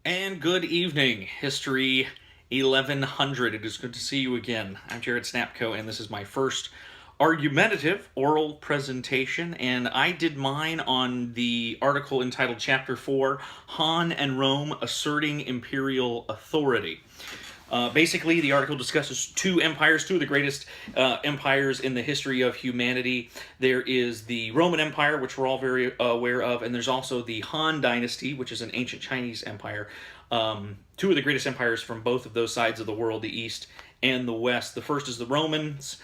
And good evening, History 1100. It is good to see you again. I'm Jared Snapko, and this is my first argumentative oral presentation, and I did mine on the article entitled Chapter 4, Han and Rome Asserting Imperial Authority. Basically, the article discusses two empires, two of the greatest empires in the history of humanity. There is the Roman Empire, which we're all very aware of, and there's also the Han Dynasty, which is an ancient Chinese empire. Two of the greatest empires from both of those sides of the world, the East and the West. The first is the Romans,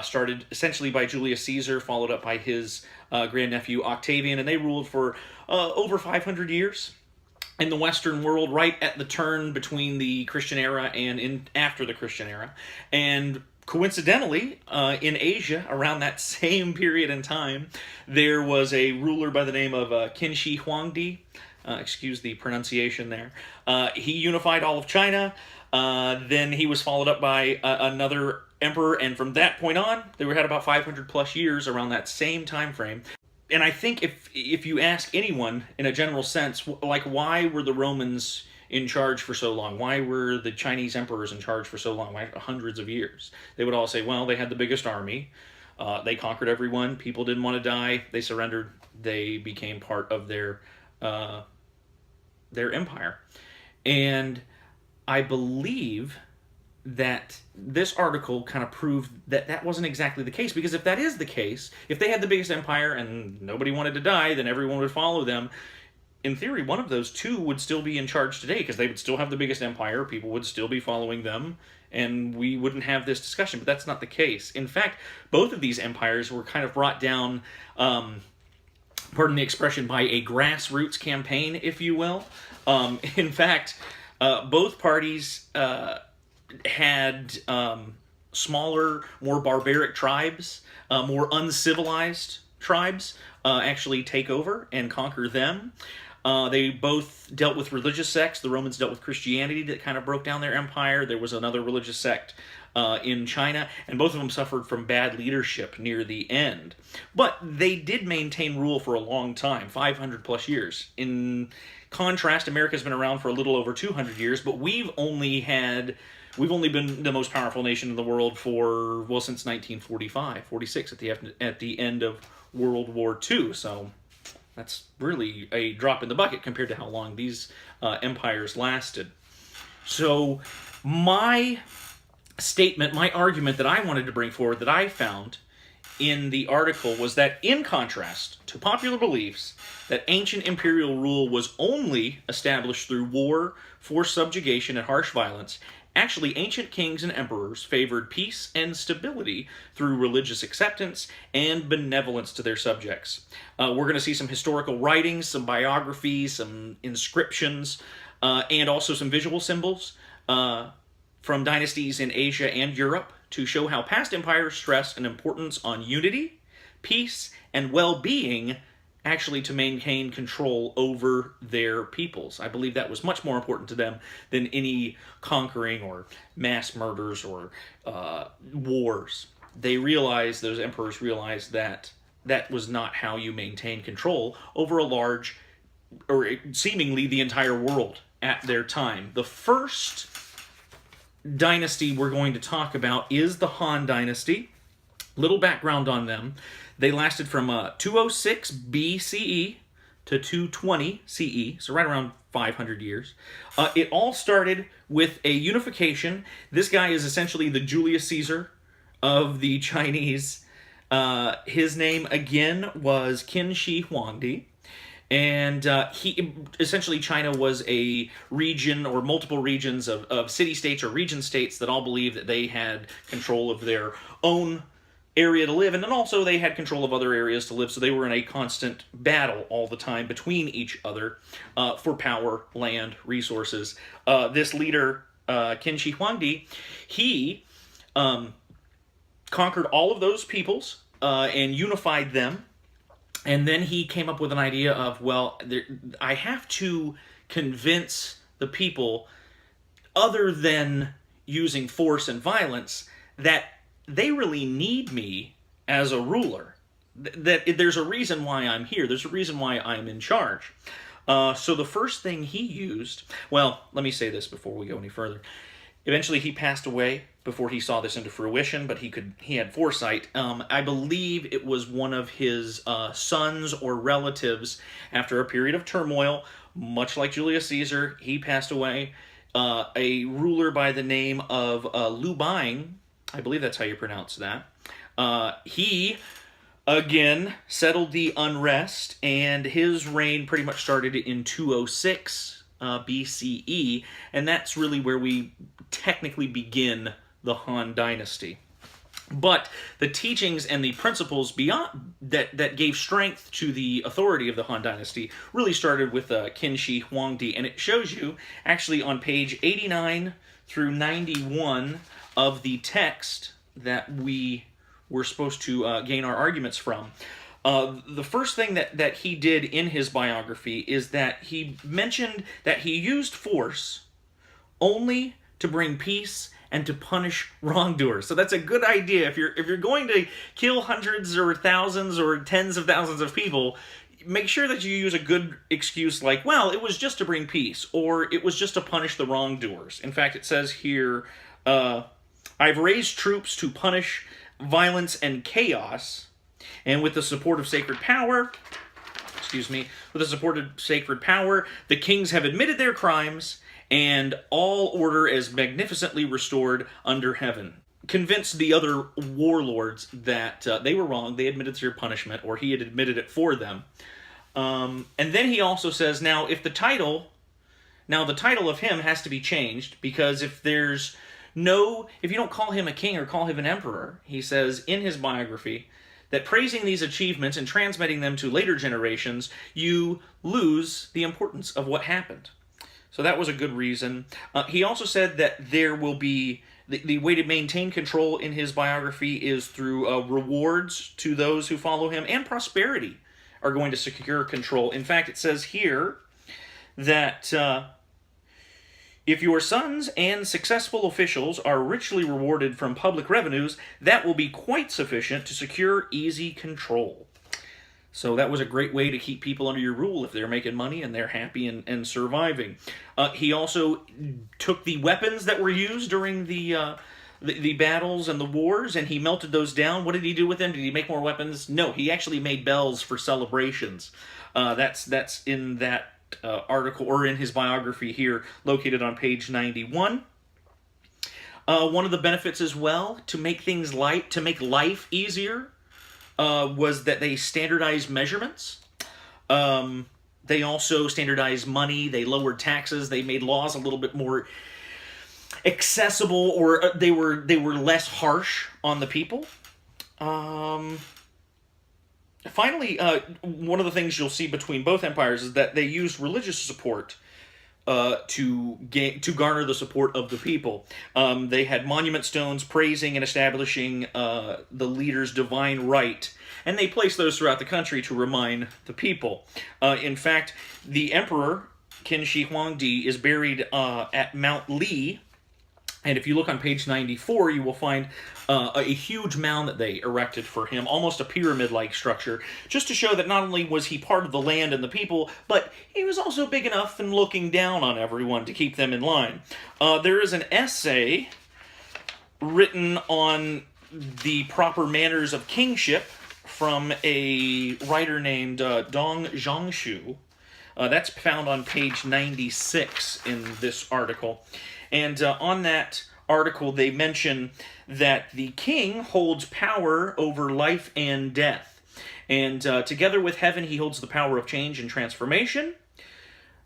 started essentially by Julius Caesar, followed up by his grandnephew Octavian, and they ruled for over 500 years. In the Western world, right at the turn between the Christian era and after the Christian era. And coincidentally, in Asia, around that same period in time, there was a ruler by the name of Qin Shi Huangdi. Excuse the pronunciation there. He unified all of China. Then he was followed up by another emperor, and from that point on, they had about 500 plus years around that same time frame. And I think if you ask anyone in a general sense, like, why were the Romans in charge for so long? Why were the Chinese emperors in charge for so long? Why hundreds of years? They would all say, well, they had the biggest army. They conquered everyone. People didn't want to die. They surrendered. They became part of their empire. And I believe that this article kind of proved that that wasn't exactly the case, because if that is the case, if they had the biggest empire and nobody wanted to die, then everyone would follow them. In theory, one of those two would still be in charge today, because they would still have the biggest empire, people would still be following them, and we wouldn't have this discussion, but that's not the case. In fact, both of these empires were kind of brought down, pardon the expression, by a grassroots campaign, if you will. In fact, both parties had smaller, more barbaric tribes, more uncivilized tribes actually take over and conquer them. They both dealt with religious sects. The Romans dealt with Christianity that kind of broke down their empire. There was another religious sect in China, and both of them suffered from bad leadership near the end. But they did maintain rule for a long time, 500 plus years. In contrast, America's been around for a little over 200 years, but we've only been the most powerful nation in the world for, well, since 1945, 46, at the end of World War II. So that's really a drop in the bucket compared to how long these empires lasted. So my statement, my argument that I wanted to bring forward, that I found in the article, was that in contrast to popular beliefs that ancient imperial rule was only established through war, forced subjugation, and harsh violence, actually, ancient kings and emperors favored peace and stability through religious acceptance and benevolence to their subjects. We're going to see some historical writings, some biographies, some inscriptions, and also some visual symbols from dynasties in Asia and Europe to show how past empires stressed an importance on unity, peace, and well-being, actually to maintain control over their peoples. I believe that was much more important to them than any conquering or mass murders or wars. Those emperors realized that that was not how you maintain control over a large, or seemingly the entire world at their time. The first dynasty we're going to talk about is the Han Dynasty. Little background on them. They lasted from 206 BCE to 220 CE, so right around 500 years. It all started with a unification. This guy is essentially the Julius Caesar of the Chinese. His name, again, was Qin Shi Huangdi. And essentially, China was a region or multiple regions of city-states or region-states that all believed that they had control of their own area to live, and then also they had control of other areas to live, so they were in a constant battle all the time between each other for power, land, resources. This leader, Qin Shi Huangdi, he conquered all of those peoples and unified them, and then he came up with an idea of, well, I have to convince the people, other than using force and violence, that they really need me as a ruler. That there's a reason why I'm here. There's a reason why I'm in charge. So the first thing he used, well, let me say this before we go any further. Eventually, he passed away before he saw this into fruition, but he had foresight. I believe it was one of his sons or relatives, after a period of turmoil, much like Julius Caesar, he passed away. A ruler by the name of Lubain, I believe that's how you pronounce that. He again settled the unrest, and his reign pretty much started in 206 BCE, and that's really where we technically begin the Han Dynasty. But the teachings and the principles beyond that gave strength to the authority of the Han Dynasty really started with Qin Shi Huangdi, and it shows you actually on page 89 through 91 of the text that we were supposed to gain our arguments from. The first thing that he did in his biography is that he mentioned that he used force only to bring peace and to punish wrongdoers. So that's a good idea. If you're going to kill hundreds or thousands or tens of thousands of people, make sure that you use a good excuse like, well, it was just to bring peace, or it was just to punish the wrongdoers. In fact, it says here, I've raised troops to punish violence and chaos, and with the support of sacred power, with the support of sacred power, the kings have admitted their crimes, and all order is magnificently restored under heaven. Convinced the other warlords that they were wrong, they admitted their punishment, or he had admitted it for them. And then he also says, now the title of him has to be changed, because if you don't call him a king or call him an emperor, he says in his biography, that praising these achievements and transmitting them to later generations, you lose the importance of what happened. So that was a good reason. He also said that there will be, the way to maintain control in his biography is through rewards to those who follow him, and prosperity are going to secure control. In fact, it says here that if your sons and successful officials are richly rewarded from public revenues, that will be quite sufficient to secure easy control. So that was a great way to keep people under your rule if they're making money and they're happy and surviving. He also took the weapons that were used during the battles and the wars, and he melted those down. What did he do with them? Did he make more weapons? No, he actually made bells for celebrations. That's in that article, or in his biography here, located on page 91. One of the benefits as well, to make things light, to make life easier, was that they standardized measurements. They also standardized money. They lowered taxes. They made laws a little bit more accessible, or they were less harsh on the people. Finally, one of the things you'll see between both empires is that they used religious support to garner the support of the people. They had monument stones praising and establishing the leader's divine right, and they placed those throughout the country to remind the people. In fact, the emperor, Qin Shi Huangdi, is buried at Mount Li, and if you look on page 94, you will find a huge mound that they erected for him, almost a pyramid-like structure, just to show that not only was he part of the land and the people, but he was also big enough and looking down on everyone to keep them in line. There is an essay written on the proper manners of kingship from a writer named Dong Zhongshu. That's found on page 96 in this article. And on that article, they mention that the king holds power over life and death. And together with heaven, he holds the power of change and transformation.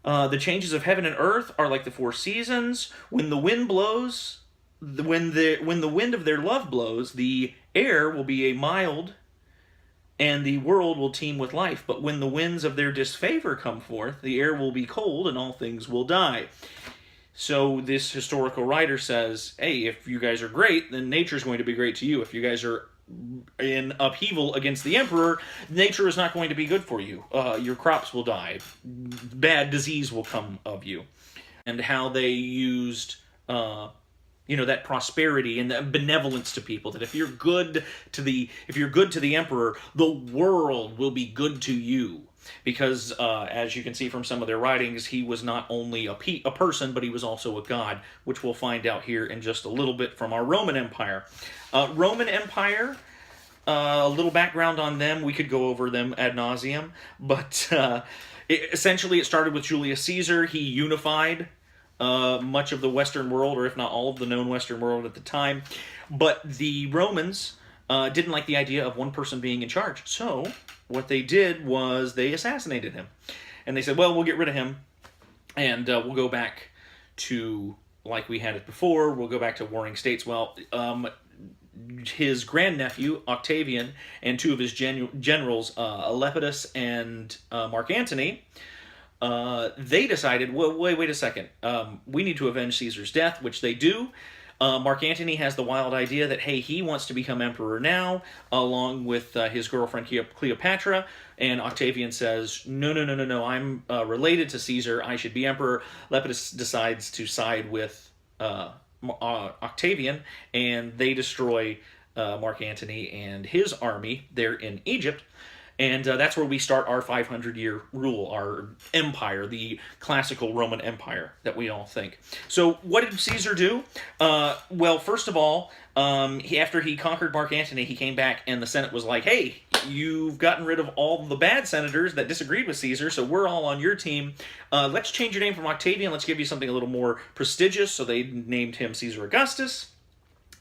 The changes of heaven and earth are like the four seasons. When the wind blows, when the wind of their love blows, the air will be a mild, and the world will teem with life. But when the winds of their disfavor come forth, the air will be cold, and all things will die. So this historical writer says, hey, if you guys are great, then nature's going to be great to you. If you guys are in upheaval against the emperor, nature is not going to be good for you. Your crops will die. Bad disease will come of you. And how they used, that prosperity and that benevolence to people. That if you're good to the emperor, the world will be good to you. because as you can see from some of their writings, he was not only a person, but he was also a god, which we'll find out here in just a little bit from our Roman Empire. Roman Empire, a little background on them. We could go over them ad nauseum, but essentially it started with Julius Caesar. He unified much of the Western world, or if not all of the known Western world at the time. But the Romans didn't like the idea of one person being in charge. So what they did was they assassinated him. And they said, well, we'll get rid of him, and we'll go back to like we had it before. We'll go back to warring states. Well, his grandnephew, Octavian, and two of his generals, Lepidus and Mark Antony, they decided, well, wait a second, we need to avenge Caesar's death, which they do. Mark Antony has the wild idea that, hey, he wants to become emperor now, along with his girlfriend Cleopatra, and Octavian says, no, I'm related to Caesar, I should be emperor. Lepidus decides to side with Octavian, and they destroy Mark Antony and his army there in Egypt. And that's where we start our 500-year rule, our empire, the classical Roman Empire that we all think. So what did Caesar do? Well, first of all, after he conquered Mark Antony, he came back and the Senate was like, hey, you've gotten rid of all the bad senators that disagreed with Caesar, so we're all on your team. Let's change your name from Octavian. Let's give you something a little more prestigious. So they named him Caesar Augustus,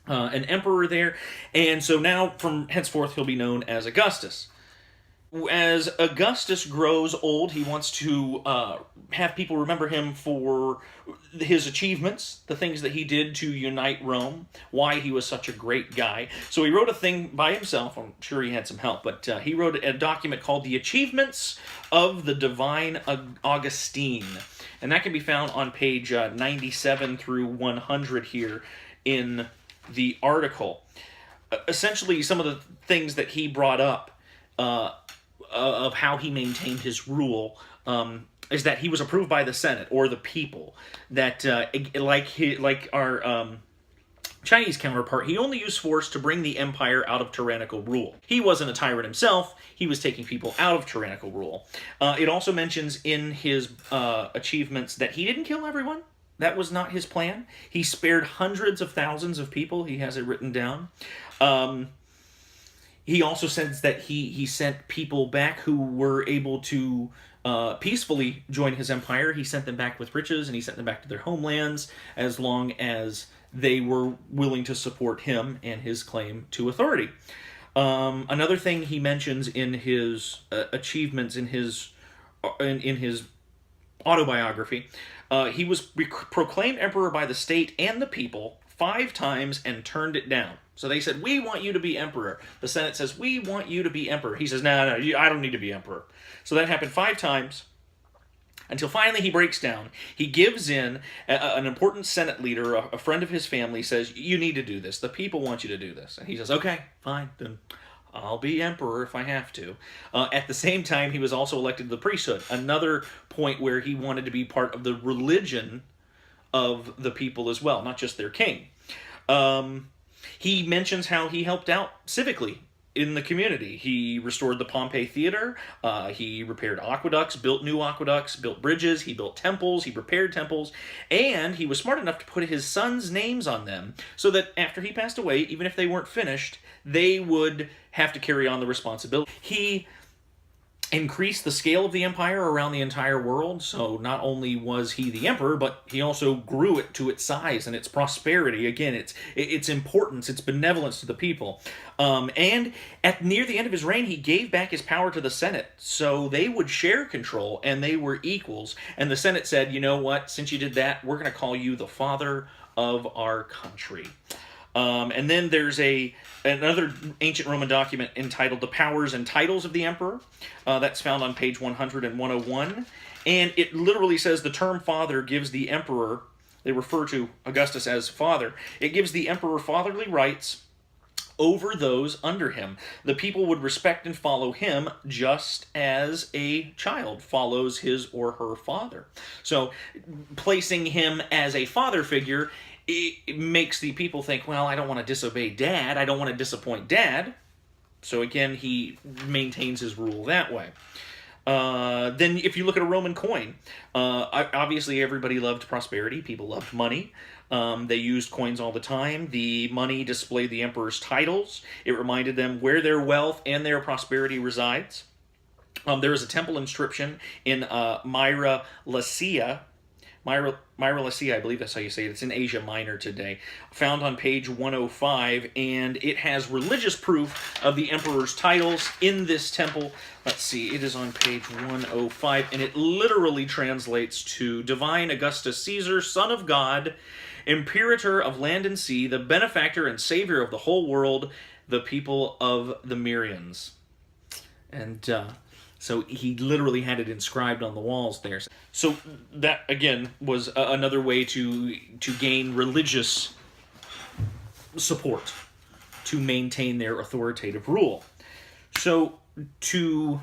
an emperor there. And so now, from henceforth, he'll be known as Augustus. As Augustus grows old, he wants to have people remember him for his achievements, the things that he did to unite Rome, why he was such a great guy. So he wrote a thing by himself. I'm sure he had some help, but he wrote a document called The Achievements of the Divine Augustine. And that can be found on page 97 through 100 here in the article. Essentially, some of the things that he brought up of how he maintained his rule is that he was approved by the Senate or the people. That like our Chinese counterpart, he only used force to bring the empire out of tyrannical rule. He wasn't a tyrant himself. He was taking people out of tyrannical rule. It also mentions in his achievements that he didn't kill everyone. That was not his plan. He spared hundreds of thousands of people. He has it written down. He also says that he sent people back who were able to peacefully join his empire. He sent them back with riches, and he sent them back to their homelands as long as they were willing to support him and his claim to authority. Another thing he mentions in his achievements in his autobiography, he was proclaimed emperor by the state and the people 5 times and turned it down. So they said, we want you to be emperor. The Senate says, we want you to be emperor. He says, no, I don't need to be emperor. So that happened 5 times until finally he breaks down. He gives in. An important Senate leader, a friend of his family, says, you need to do this. The people want you to do this. And he says, okay, fine, then I'll be emperor if I have to. At the same time, he was also elected to the priesthood. Another point where he wanted to be part of the religion of the people as well, not just their king. He mentions how he helped out civically in the community. He restored the Pompey Theater, he repaired aqueducts, built new aqueducts, built bridges, he built temples, he repaired temples, and he was smart enough to put his sons' names on them so that after he passed away, even if they weren't finished, they would have to carry on the responsibility. He increased the scale of the empire around the entire world, so not only was he the emperor, but he also grew it to its size and its prosperity. Again, its importance, its benevolence to the people. And near the end of his reign, he gave back his power to the Senate, so they would share control, and they were equals. And the Senate said, you know what, since you did that, we're going to call you the father of our country. And then there's another ancient Roman document entitled The Powers and Titles of the Emperor. That's found on page 100 and 101. And it literally says the term father gives the emperor, they refer to Augustus as father, it gives the emperor fatherly rights over those under him. The people would respect and follow him just as a child follows his or her father. So placing him as a father figure, it makes the people think, well, I don't want to disobey dad, I don't want to disappoint dad. So again, he maintains his rule that way. Then if you look at a Roman coin, obviously everybody loved prosperity. People loved money. They used coins all the time. The money displayed the emperor's titles. It reminded them where their wealth and their prosperity resides. There is a temple inscription in Myra Lycia, I believe that's how you say it. It's in Asia Minor today, found on page 105, and it has religious proof of the emperor's titles in this temple. Let's see, it is on page 105, and it literally translates to Divine Augustus Caesar, Son of God, Imperator of land and sea, the benefactor and savior of the whole world, the people of the Myrians. And so he literally had it inscribed on the walls there. So that, again, was another way to gain religious support, to maintain their authoritative rule. So to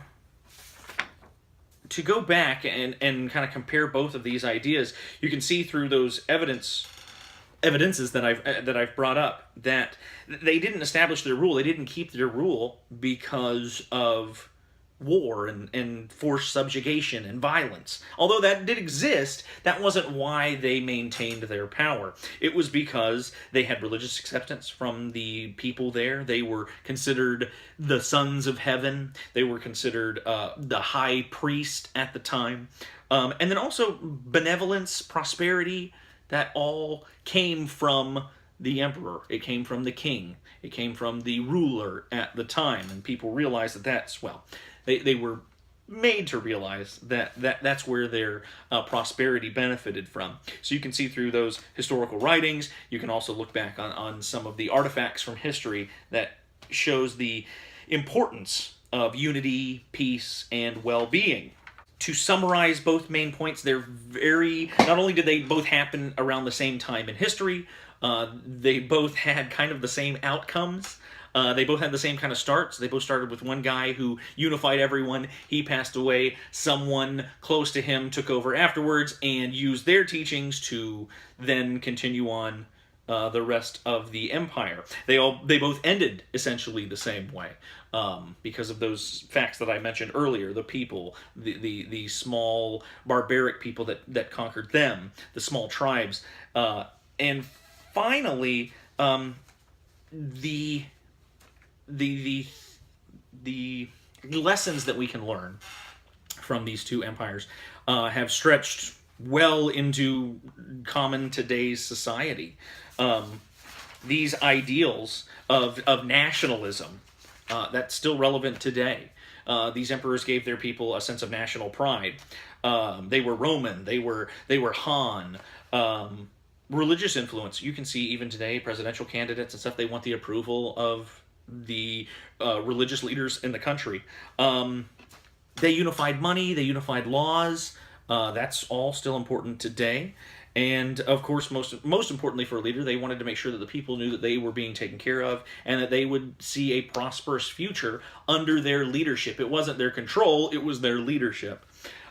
go back and kind of compare both of these ideas, you can see through those evidences that I've brought up that they didn't establish their rule. They didn't keep their rule because of war and forced subjugation and violence. Although that did exist, that wasn't why they maintained their power. It was because they had religious acceptance from the people there. They were considered the sons of heaven. They were considered the high priest at the time. And then also benevolence, prosperity, that all came from the emperor. It came from the king. It came from the ruler at the time. And people realized that that's, well, they were made to realize that's where their prosperity benefited from. So you can see through those historical writings. You can also look back on some of the artifacts from history that shows the importance of unity, peace, and well-being. To summarize both main points, not only did they both happen around the same time in history, they both had kind of the same outcomes. They both had the same kind of starts. They both started with one guy who unified everyone. He passed away. Someone close to him took over afterwards and used their teachings to then continue on the rest of the empire. They both ended essentially the same way because of those facts that I mentioned earlier. The people, the small barbaric people that conquered them, the small tribes, and finally the lessons that we can learn from these two empires have stretched well into common today's society. These ideals of nationalism, that's still relevant today. These emperors gave their people a sense of national pride. They were Roman, they were Han. Religious influence, you can see even today, presidential candidates and stuff, they want the approval of the religious leaders in the country. They unified money, they unified laws. That's all still important today. And of course, most importantly for a leader, they wanted to make sure that the people knew that they were being taken care of and that they would see a prosperous future under their leadership. It wasn't their control, it was their leadership.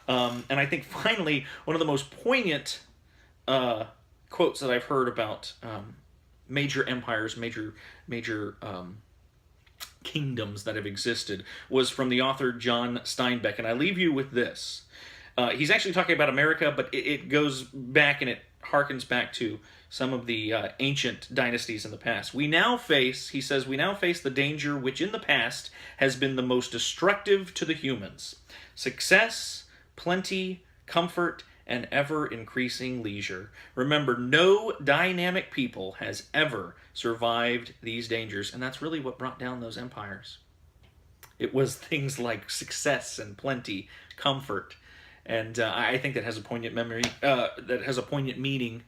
And I think finally, one of the most poignant quotes that I've heard about major empires, major kingdoms that have existed was from the author John Steinbeck. And I leave you with this. He's actually talking about America, but it goes back and it harkens back to some of the ancient dynasties in the past. He says, we now face the danger which in the past has been the most destructive to the humans. Success, plenty, comfort, and ever-increasing leisure. Remember, no dynamic people has ever survived these dangers, and that's really what brought down those empires. It was things like success and plenty, comfort, and I think that has a poignant memory. That has a poignant meaning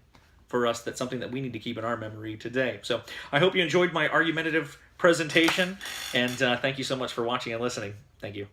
for us. That's something that we need to keep in our memory today. So I hope you enjoyed my argumentative presentation, and thank you so much for watching and listening. Thank you.